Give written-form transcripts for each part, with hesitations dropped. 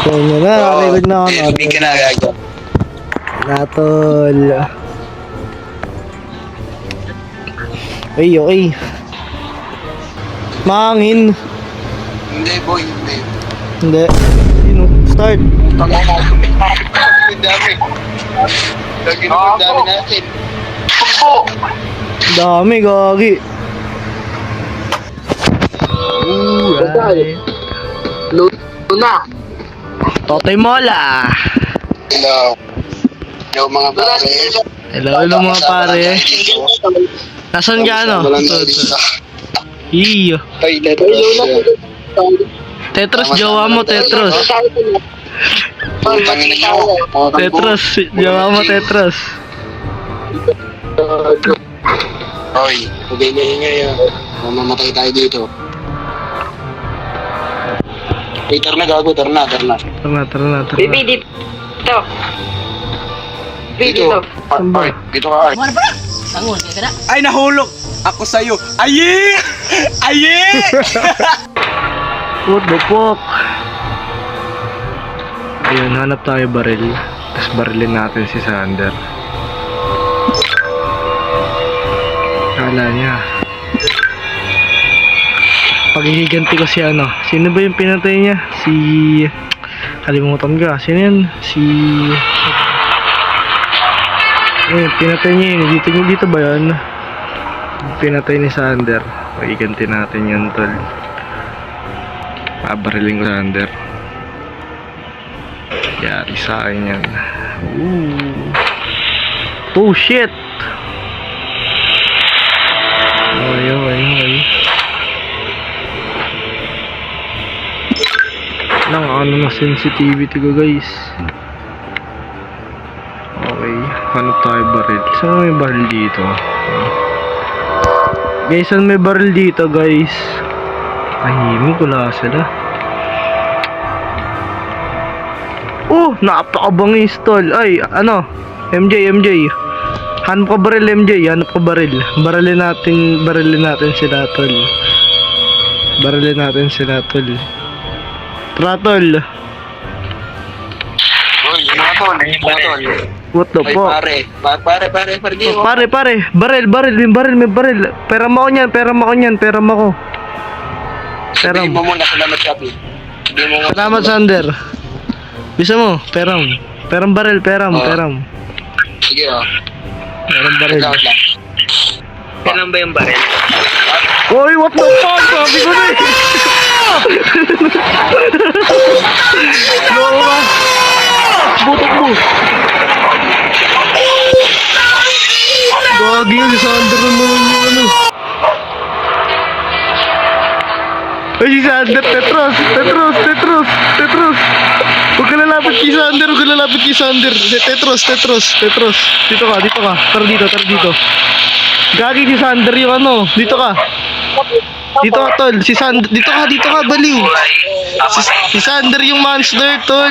Ganyan na, nakarecord na ako. Hindi ka na gago. Natol. Ay, okay. Mahangin. Hindi boy, hindi. Hindi. Sino? Start. Ang dami. Lagi naman dami natin. Dami, gagi. Right. Luna. Totoy Mola. Hello. Hello mga pare. Hello mga pare. Nasaan ka ano? Iyo. Ay, Tetros. Tetros, jowa mo, Tetros. Tetros, jowa mo, Tetros. Hoy, huwag na ingay ah. Mamamatay tayo dito. Hey, tara na gago, tara na. Tara na. Baby, dito. Baby, dito. Ay, dito ka ay. Sangon, kaya ka na. Ay, nahulog! Ako sa'yo. Ayi! Ayi! What the fuck? Ayun, hanap tayo baril. Tapos barilin natin si Sander. Kala niya. Paghihiganti ko si ano. Sino ba yung pinatay niya? Si... Kalimutan ka. Sino yan? Si... Ayun, pinatay niya yun. Dito ba yan? Pinatay ni Sander. Paghihiganti natin yun, tol. Bariling ko Sander. Yari sa akin yan. Oh shit! Ay. Nang ano na sensitivity ko guys. Okay, hanap tayo baril. Saan may baril dito? Guys, saan may baril dito guys? Tahimik, wala sila. Oh, napakabangis tol. Ay, ano? MJ. Hanap ka baril, MJ. Hanap ka baril. Barilin natin sila tol. Tara tol. Hoy, yung mga tol. What the Ay, fuck? pare. Pare. May baril. Pera mo ko niyan. Sabihin mo muna, salamat kapi. Salamat Sander. Bisa mo, peram baril. Sige oh. Peram baril. Lang. Kailan ba yung baril? Oy, what the fuck? Sabi ko na eh. Loko ka. Butok mo. Gagi yun, si Sander naman yung ano. Ay, si Sander, Tetros. Huwag ka lalapit kay Sander. Tetros. Dito ka. Tara dito. Gagi si Sander yung ano. Dito ka, tol. Dito ka, baliw. Si Sander yung monster, tol.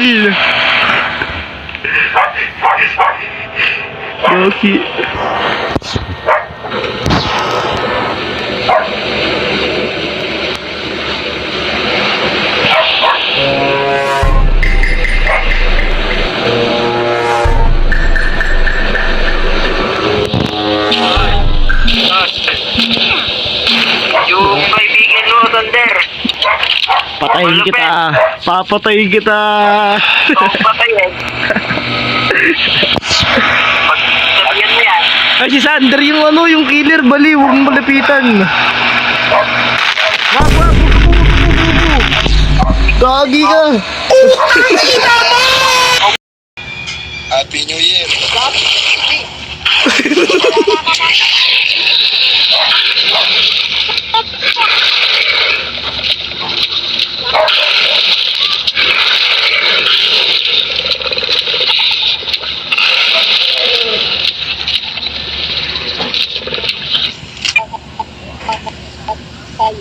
Gagi. Yung kaibigan mo, Sander. Papatayin kita. Patayin. Sabihan mo yan. Ay, si Sander yung ano, yung killer, bali, huwag mong malapitan. Wag. Gagi ka. Happy New Year.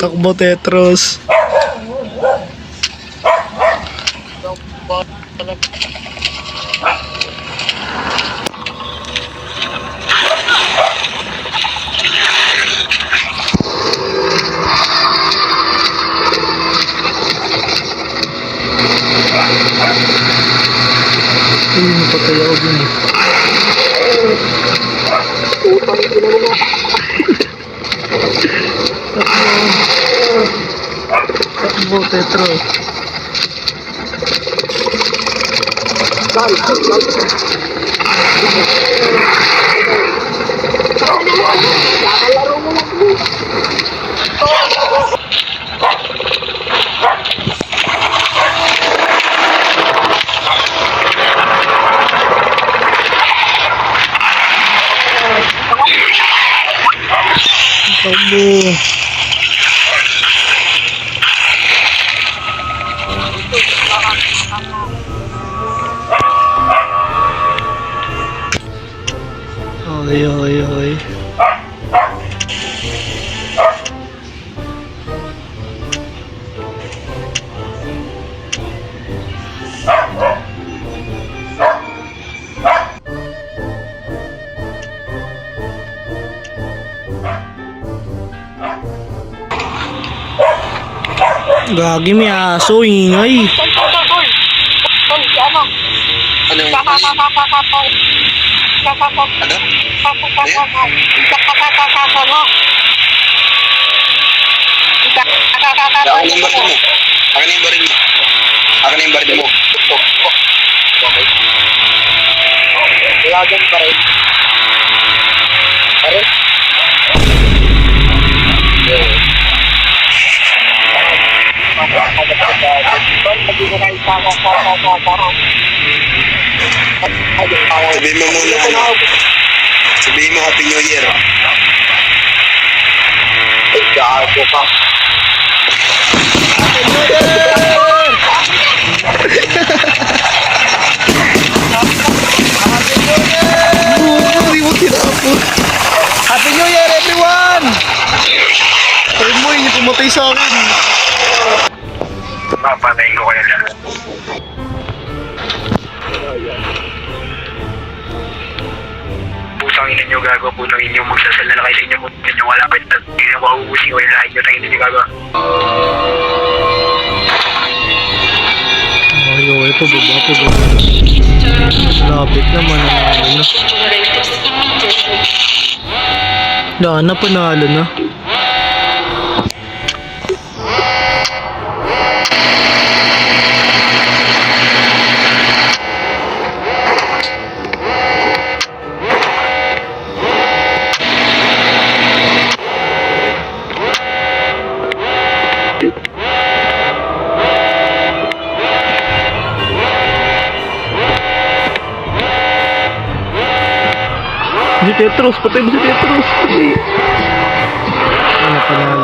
Takbo, Tetros. Uy, napatay ako dun eh. Takbo, Tetros. Takbo. Oy, oy, oy. Gagi, may aso, ingay. Ano? Akin yung baril mo. Akin yung baril mo. Akin yung baril mo. Okay. Lagan pa rin. Pare? Sabihin mo muna ano. Sabihin mo Happy New Year. Ay, gago ka. Hindi mo tinapos. Happy New Year, everyone! Sabi mo, hindi pumatay sa akin. Papatayin ko kayo lahat. Pusang ina nyo gago, pusang inyo magsasal na kayo sa inyo, pusang inyo wala kayo, hindi nyo mauusin ko yung lahat nyo, tangin nyo gago. Ay, okay, pababa, pababa. Lapit naman ang ano. Wala na, panalo na. Si Tetros, patay mo si Tetros. Ano, panalo